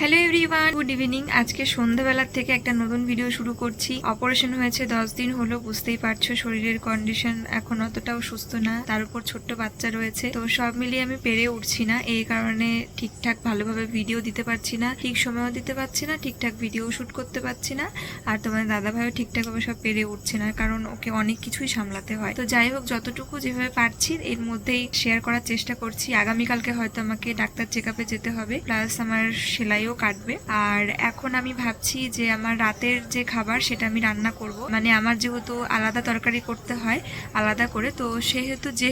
Hello everyone, good evening. আজকে সন্ধ্যাবেলার থেকে একটা নতুন ভিডিও শুরু করছি। অপারেশন হয়েছে 10 দিন হলো, বুঝতেই পারছো শরীরের কন্ডিশন এখন অতটাও সুস্থ না, তার উপর ছোট্ট বাচ্চা রয়েছে। তো সব মিলিয়ে আমি পেরে উঠছি না, এই কারণে ঠিকঠাক ভালোভাবে ভিডিও দিতে পারছি না, ঠিক সময়ও দিতে পারছি না, ঠিকঠাক ভিডিও শুট করতে পারছি না। আর তোমার দাদা ভাইও ঠিকঠাকভাবে সব পেরে উঠছে না, কারণ ওকে অনেক কিছুই সামলাতে হয়। তো যাই হোক, যতটুকু যেভাবে পারছি এর মধ্যেই শেয়ার করার চেষ্টা করছি। আগামীকালকে হয়তো আমাকে ডাক্তার চেক আপে যেতে হবে, প্লাস আমার সেলাইও কাটবে। আর এখন আমি ভাবছি যে আমার রাতের যে খাবার সেটা আমি রান্না করব, মানে আমার যেহেতু আলাদা তরকারি করতে হয় আলাদা করে, তো সেহেতু যে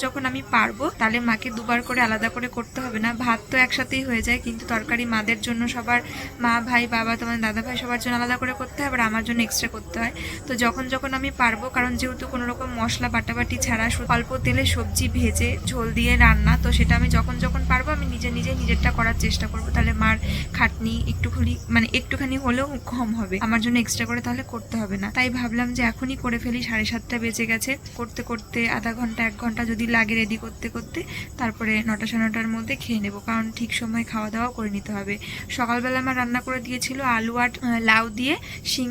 যখন আমি পারবো তাহলে মাকে দুবার করে আলাদা করে করতে হবে না। ভাত তো একসাথেই হয়ে যায়, কিন্তু তরকারি মাদের জন্য সবার, মা ভাই বাবা তোমার দাদা ভাই সবার জন্য আলাদা করে করতে হয়, আবার আমার জন্য এক্সট্রা করতে হয়। তো যখন আমি পারবো, কারণ যেহেতু কোনো রকম মশলা বাটাবাটি ছাড়া অল্প তেলে সবজি ভেজে ঝোল দিয়ে রান্না, তো সেটা আমি যখন পারবো আমি নিজেরটা করার চেষ্টা করবো। তাহলে মার খাটনি একটুখানি হলেও কম হবে, আমার জন্য এক্সট্রা করে তাহলে করতে হবে না। তাই ভাবলাম যে এখনই করে ফেলি, 7:30 বেজে গেছে। করতে করতে আধা ঘন্টা 1 ঘন্টা যদি লাগে রেডি করতে করতে, তারপরে 9টা 9:30টার মধ্যে খেয়ে নেবো, কারণ ঠিক সময় খাওয়া দাওয়া করে নিতে হবে। সকালবেলা আমার রান্না করে দিয়েছিল আলু আর লাউ দিয়ে শিং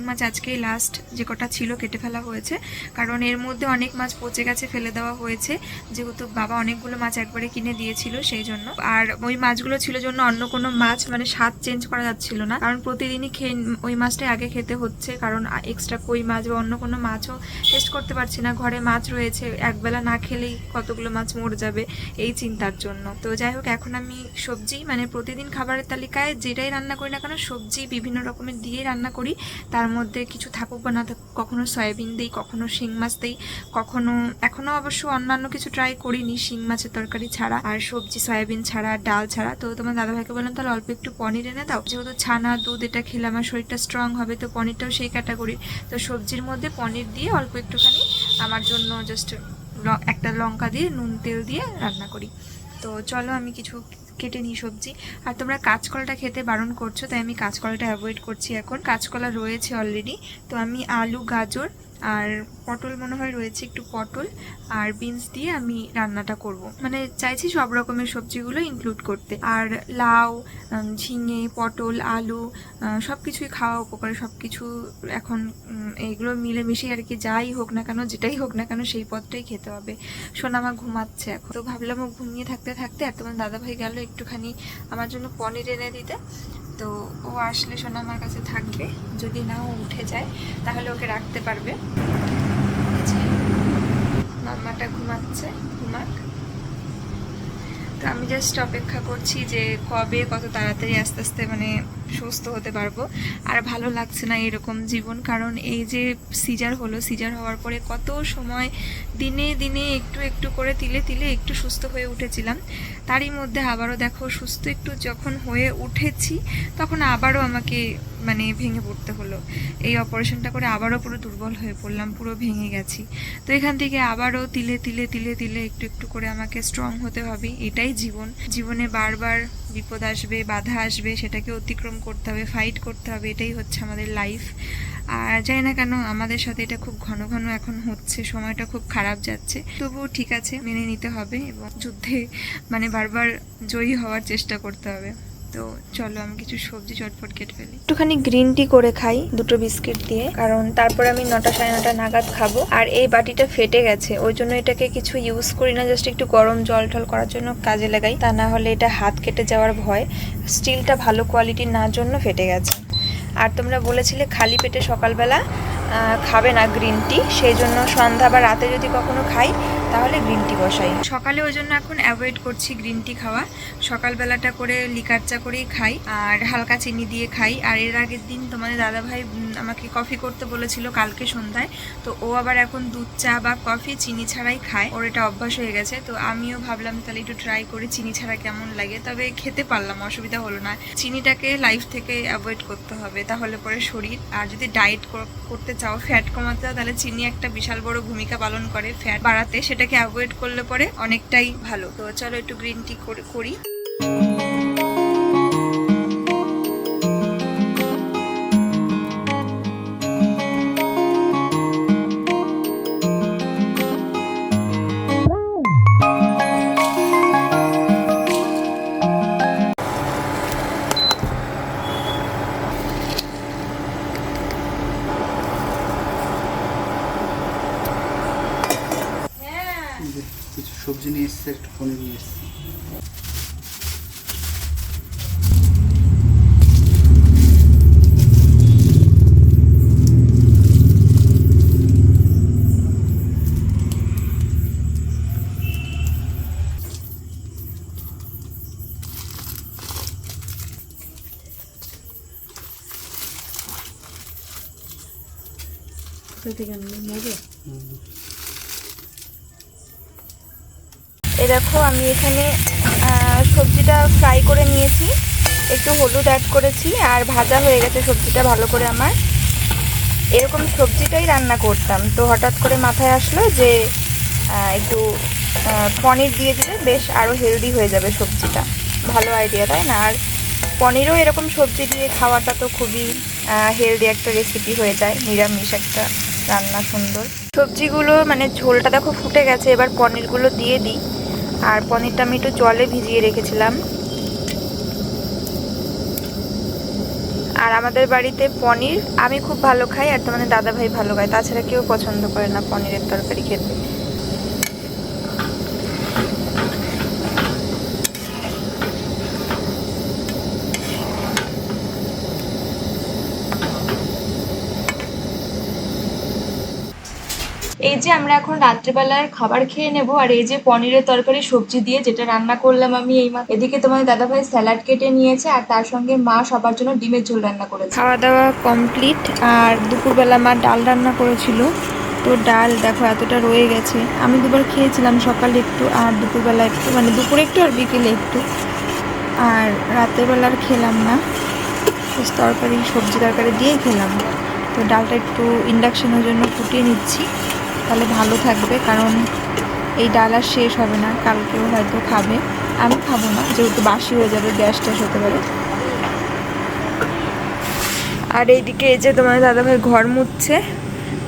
মাছ আজকেই লাস্ট যে কটা ছিল কেটে ফেলা হয়েছে, কারণ এর মধ্যে অনেক মাছ পচে গেছে, ফেলে দেওয়া হয়েছে, যেহেতু বাবা অনেকগুলো মাছ একবারে কিনে দিয়েছিল সেই জন্য। আর ওই মাছগুলো ছিল জন্য অন্য কোনো মাছ মানে স্বাদ চেঞ্জ করা যাচ্ছিল না, কারণ প্রতিদিনই খেয়ে ওই মাছটাই আগে খেতে হচ্ছে, কারণ এক্সট্রা কই মাছ বা অন্য কোনো মাছও টেস্ট করতে পারছি না। ঘরে মাছ রয়েছে, একবেলা না খেলেই কতগুলো মাছ মরে যাবে, এই চিন্তার জন্য। তো যাই হোক, এখন আমি সবজি মানে প্রতিদিন খাবারের তালিকায় যেটাই রান্না করি না কেন সবজি বিভিন্ন রকমের দিয়ে রান্না করি, তার মধ্যে কিছু থাকুক বা না থাকুক, কখনো সয়াবিন দিই, কখনো শিং মাছ দিই, কখনো এখনো অবশ্য অন্যান্য কিছু ট্রাই করিনি শিং মাছের তরকারি ছাড়া, আর সবজি সয়াবিন ছাড়া, ডাল ছাড়া। তো তোমার দাদাভাইকে বললাম তাহলে অল্প একটু পনির এনে দাও, যেহেতু ছানা দুধ এটা খেলে আমার শরীরটা স্ট্রং হবে, তো পনিরটাও সেই ক্যাটাগরি। তো সবজির মধ্যে পনির দিয়ে অল্প একটুখানি আমার জন্য জাস্ট একটা লঙ্কা দিয়ে নুন তেল দিয়ে রান্না করি। তো চলো আমি কিছু কেটে নিই সবজি। আর তোমরা কাঁচকলাটা খেতে বারণ করছো, তাই আমি কাঁচকলাটা অ্যাভয়েড করছি এখন। কাঁচকলা রয়েছে অলরেডি, তো আমি আলু, গাজর আর পটল মনে হয় রয়েছে, একটু পটল আর বিনস দিয়ে আমি রান্নাটা করব, মানে চাইছি সব রকমের সবজিগুলো ইনক্লুড করতে। আর লাউ, ঝিঙে, পটল, আলু সব কিছুই খাওয়া উপকারী, সব কিছু এখন এইগুলো মিলেমিশে আর কি, যাই হোক না কেন যেটাই হোক না কেন সেই পদটাই খেতে হবে। সোনামা ঘুমাচ্ছে এখন, তো ভাবলাম ও ঘুমিয়ে থাকতে থাকতে আর তোমার দাদাভাই গেল একটুখানি আমার জন্য পনির এনে দিতে। তো ও আসলে সোনামার কাছে থাকবে, যদি না ও উঠে যায় তাহলে ওকে রাখতে পারবে। মাম্মাটা ঘুমাচ্ছে, ঘুমাক। তো আমি জাস্ট অপেক্ষা করছি যে কবে কত তাড়াতাড়ি আস্তে আস্তে মানে সুস্থ হতে পারবো। আর ভালো লাগছে না এরকম জীবন, কারণ এই যে সিজার হলো, সিজার হওয়ার পরে কত সময় দিনে দিনে একটু একটু করে তিলে তিলে একটু সুস্থ হয়ে উঠেছিলাম, তারই মধ্যে আবারও দেখো সুস্থ একটু যখন হয়ে উঠেছি তখন আবারও আমাকে মানে ভেঙে পড়তে হলো। এই অপারেশনটা করে আবারও পুরো দুর্বল হয়ে পড়লাম, পুরো ভেঙে গেছি। তো এখান থেকে আবারও তিলে তিলে তিলে তিলে একটু একটু করে আমাকে স্ট্রং হতে হবে। এটাই জীবন, জীবনে বারবার বিপদ আসবে, বাধা আসবে, সেটাকে অতিক্রম করতে হবে, ফাইট করতে হবে, এটাই হচ্ছে আমাদের লাইফ। আর জানি না কেন আমাদের সাথে এটা খুব ঘন ঘন এখন হচ্ছে, সময়টা খুব খারাপ যাচ্ছে, তবুও ঠিক আছে, মেনে নিতে হবে এবং যুদ্ধে মানে বারবার জয়ী হওয়ার চেষ্টা করতে হবে। তো চলো আমি কিছু সবজি চটপট কেটে ফেলি, একটুখানি গ্রিন টি করে খাই 2টো বিস্কিট দিয়ে, কারণ তারপর আমি 9টা 9:30 নাগাদ খাবো। আর এই বাটিটা ফেটে গেছে, ওই জন্য এটাকে কিছু ইউজ করি না, জাস্ট একটু গরম জল টল করার জন্য কাজে লাগাই, তা না হলে এটা হাত কেটে যাওয়ার ভয়। স্টিলটা ভালো কোয়ালিটির না জন্য ফেটে গেছে। আর তোমরা বলেছিলে খালি পেটে সকালবেলা খাবে না গ্রিন টি, সেই জন্য সন্ধ্যা বা রাতে যদি কখনো খাই তাহলে গ্রিন টি বসাই। সকালে ওই জন্য এখন অ্যাভয়েড করছি গ্রিন টি খাওয়া, সকালবেলাটা করে লিকার চা করেই খাই আর হালকা চিনি দিয়ে খাই। আর এর আগের দিন তোমাদের দাদাভাই আমাকে কফি করতে বলেছিল কালকে সন্ধ্যায়, তো ও আবার এখন দুধ চা বা কফি চিনি ছাড়াই খায়, ওর এটা অভ্যাস হয়ে গেছে। তো আমিও ভাবলাম তাহলে একটু ট্রাই করি চিনি ছাড়া কেমন লাগে, তবে খেতে পারলাম, অসুবিধা হলো না। চিনিটাকে লাইফ থেকে অ্যাভয়েড করতে হবে, তাহলে পরে শরীর, আর যদি ডায়েট করতে চাও, ফ্যাট কমাতে চাও, তাহলে চিনি একটা বিশাল বড় ভূমিকা পালন করে ফ্যাট বাড়াতে, সেটাকে অ্যাভয়েড করলে পরে অনেকটাই ভালো। তো চলো একটু গ্রিন টি করি। এসছে, একটু পনির নিয়ে এসছে। এই দেখো আমি এখানে সবজিটা ফ্রাই করে নিয়েছি, একটু হলুদ অ্যাড করেছি আর ভাজা হয়ে গেছে সবজিটা ভালো করে। আমার এরকম সবজিটাই রান্না করতাম, তো হঠাৎ করে মাথায় আসলো যে একটু পনির দিয়ে দিলে বেশ আরও হেলদি হয়ে যাবে সবজিটা। ভালো আইডিয়া, তাই না? আর পনিরও এরকম সবজি দিয়ে খাওয়াটা তো খুবই হেলদি একটা রেসিপি হয়ে যায়, নিরামিষ একটা রান্না সুন্দর। সবজিগুলো মানে ঝোলটা দেখো ফুটে গেছে, এবার পনিরগুলো দিয়ে দিই। আর পনিরটা আমি একটু জলে ভিজিয়ে রেখেছিলাম। আর আমাদের বাড়িতে পনির আমি খুব ভালো খাই, আর তোমাদের দাদা ভাই ভালো খায়, তাছাড়া কেউ পছন্দ করে না পনিরের তরকারি খেতে। এই যে আমরা এখন রাত্রেবেলার খাবার খেয়ে নেব, আর এই যে পনিরের তরকারি সবজি দিয়ে যেটা রান্না করলাম আমি এই মাত্র। এদিকে তোমার দাদাভাই স্যালাড কেটে নিয়েছে, আর তার সঙ্গে মা সবার জন্য ডিমের ঝোল রান্না করেছে। খাওয়া দাওয়া কমপ্লিট। আর দুপুরবেলা মা ডাল রান্না করেছিল, তো ডাল দেখো এতটা রয়ে গেছে। আমি দুবার খেয়েছিলাম, সকালে একটু আর দুপুরবেলা একটু, মানে দুপুরে একটু আর বিকেলে একটু। আর রাতের বেলা আর খেলাম না, তরকারি সবজি তরকারি দিয়ে খেলাম। তো ডালটা একটু ইন্ডাকশনের জন্য ফুটিয়ে নিচ্ছি, তাহলে ভালো থাকবে, কারণ এই ডাল আর শেষ হবে না, কালকেও হয়তো খাবে। আমি খাবো না, যেহেতু বাসি হয়ে যাবে, গ্যাস ট্যাস হতে পারে। আর এইদিকে এই যে তোমার দাদাভাই ঘর মুছছে,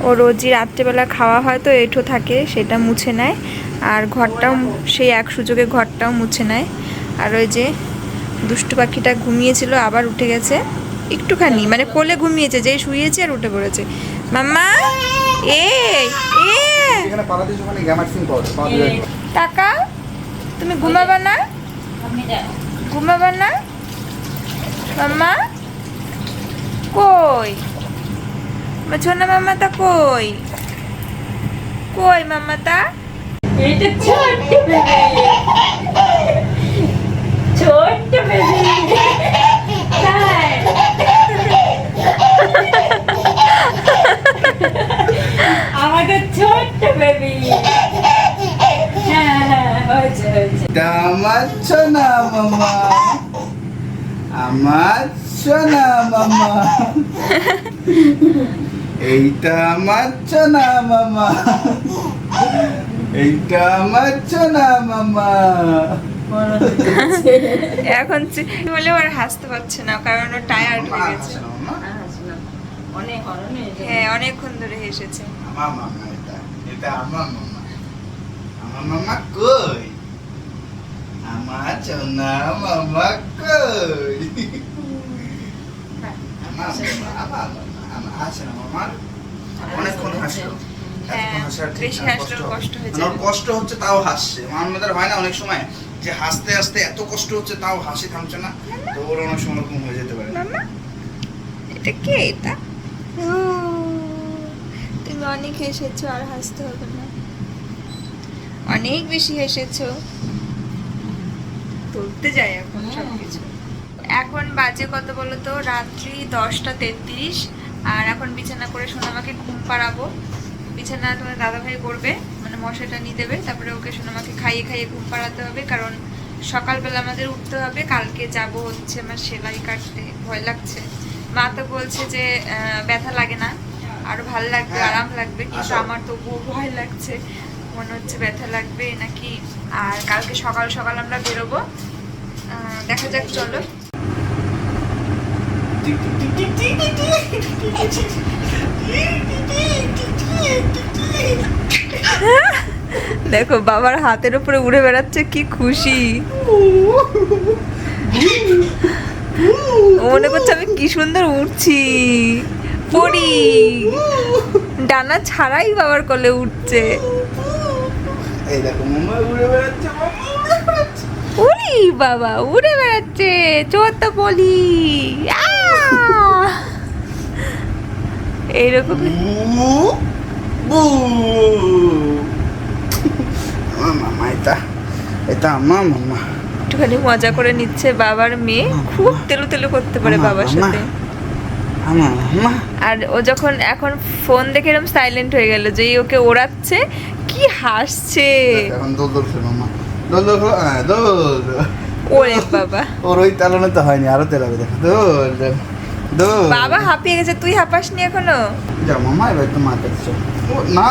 ও রোজই রাত্রেবেলা খাওয়া হয় তো এঁঠো থাকে, সেটা মুছে নেয়। আর ঘরটাও সেই এক সুযোগে ঘরটাও মুছে নেয়। আর ওই যে দুষ্টু পাখিটা ঘুমিয়েছিল, আবার উঠে গেছে একটুখানি, মানে কোলে ঘুমিয়েছে, যেই শুয়েছে আর উঠে পড়েছে। মাম্মা এই এখানে পালাতে ওখানে গ্যামাক্সিন পাউডার পাওয়া যায়। টাকা, তুমি ঘুমাবা না? ঘুমাবা না মাম্মা? কই ছোনা মাম্মাটা কই? কই মাম্মাটা? এটা ছোট্ট বেবি, ছোট্ট বেবি। আমাদের ছোট্ট বেবি। আমার সোনা মামা, আমার সোনা মামা, এইটা আমার সোনা মামা, এইটা আমার সোনা মামা। এখন বলেও আর হাসতে পারছে না, কারণ ও টায়ার্ড হয়ে গেছে। হ্যাঁ, অনেকক্ষণ ধরে হেসেছে। আমার মামা, এটা এটা আমার মামা। আমার মামা কই? আমার সোনা মামা কই? অনেকক্ষণ হাসলো, কষ্ট হচ্ছে তাও হাসছে। আমাদের হয় না অনেক সময় যে হাসতে হাসতে এত কষ্ট হচ্ছে তাও হাসি থামছে না, তো ওর অনেক সময় এরকম হয়ে যেতে পারে। এটা কে? এটা তুমি অনেক হেসেছো, আর হাসতে হবে না, অনেক বেশি হেসেছো। তুলতে যাই এখন সবকিছু। এখন বাজে কত বলো তো? রাত্রি 10:33। আর এখন বিছানা করে সোনামাকে ঘুম পাড়াবো। বিছানা তোমার দাদাভাই করবে, মানে মশাটা নিয়ে দেবে, তারপরে ওকে সোনামাকে খাইয়ে খাইয়ে ঘুম পাড়াতে হবে, কারণ সকালবেলা আমাদের উঠতে হবে। কালকে যাব হচ্ছে আমার সেলাই কাটতে, ভয় লাগছে। মা তো বলছে যে ব্যথা লাগে না, আরো ভালো লাগবে, আরাম লাগবে, কিন্তু আমার তো ভয় লাগছে, মনে হচ্ছে ব্যথা লাগবে নাকি। আর কালকে সকাল সকাল আমরা বেরোবো, দেখা যাক, চলো। দেখো বাবার হাতের উপরে উড়ে বেড়াচ্ছে, কি খুশি। মনে করছে আমি কি সুন্দর উড়ছি, পড়ি। ডানা ছাড়াই বাবার কোলে উঠছে। এই দেখো মাম্মা উড়ে বেড়াচ্ছে, মাম্মা উড়ে বেড়াচ্ছে। উড়ি বাবা উড়ে বেড়াচ্ছে, চোর তো বলি। এইরকম বু, বু। আমার মামা এটা আমার মামা। একটুখানি মজা করে নিচ্ছে বাবার মেয়ে, খুব তেলু তেলু করতে পারে মামা, বাবার মামা। সাথে। আমার মামা। আর ও যখন এখন ফোন দেখে এরকম সাইলেন্ট হয়ে গেল, যেই ওকে ওড়াচ্ছে কি হাসছে। এখন দোল দোল খেলো মামা, দোল দোল খেলো, হ্যাঁ দোল দোল। ওরে বাবা, ওর ওই তালনে তো হয়নি, আরো তেলাবে দেখো, দোল দোল দোল। বাবা হাঁপিয়ে গেছে, তুই হাঁপাসনি এখনো? যা মামা এবার একটু মার কাছে চল। ও না,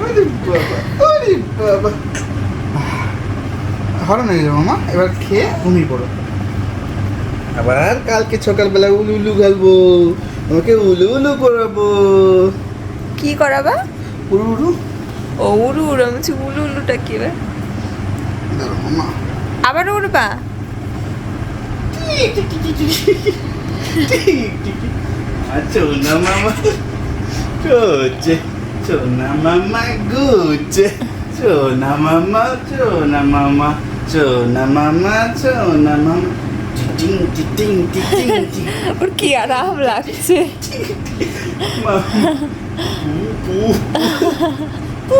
ওরে বাবা, ওরে বাবা। ভালো নাকি রে মামা? এবার খেয়ে ঘুমিয়ে পড়ো। আবার কালকে সকালবেলা উলু উলু খেলবো, তোমাকে উলু উলু করাবো। কি করাবা? উলু উলু। ও উড়ু উড়ু, আমি বলছি উলু উলুটা কি এবার? দাঁড়াও মামা। আবার উড়বা? সোনা মামা করছে, সোনা মামা গুচ্ছে, সোনা মামা, সোনা মামা, সোনা মামা, সোনা মামা। টিটিং টিটিং টিটিং টিং। ওর কি আরাম লাগছে। মামা। পু, পু, পু,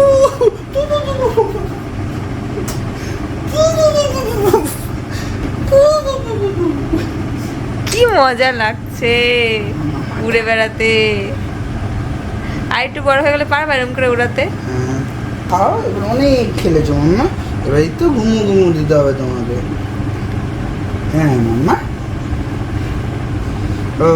কি মজা লাগছে উড়ে বেড়াতে। আর একটু বড় হয়ে গেলে পারবা এরকম করে উড়াতে? তাও এবার অনেক খেলেছো মাম্মা, এবার একটু ঘুমু ঘুমু দিতে হবে তোমাকে। হ্যাঁ মাম্মা। ও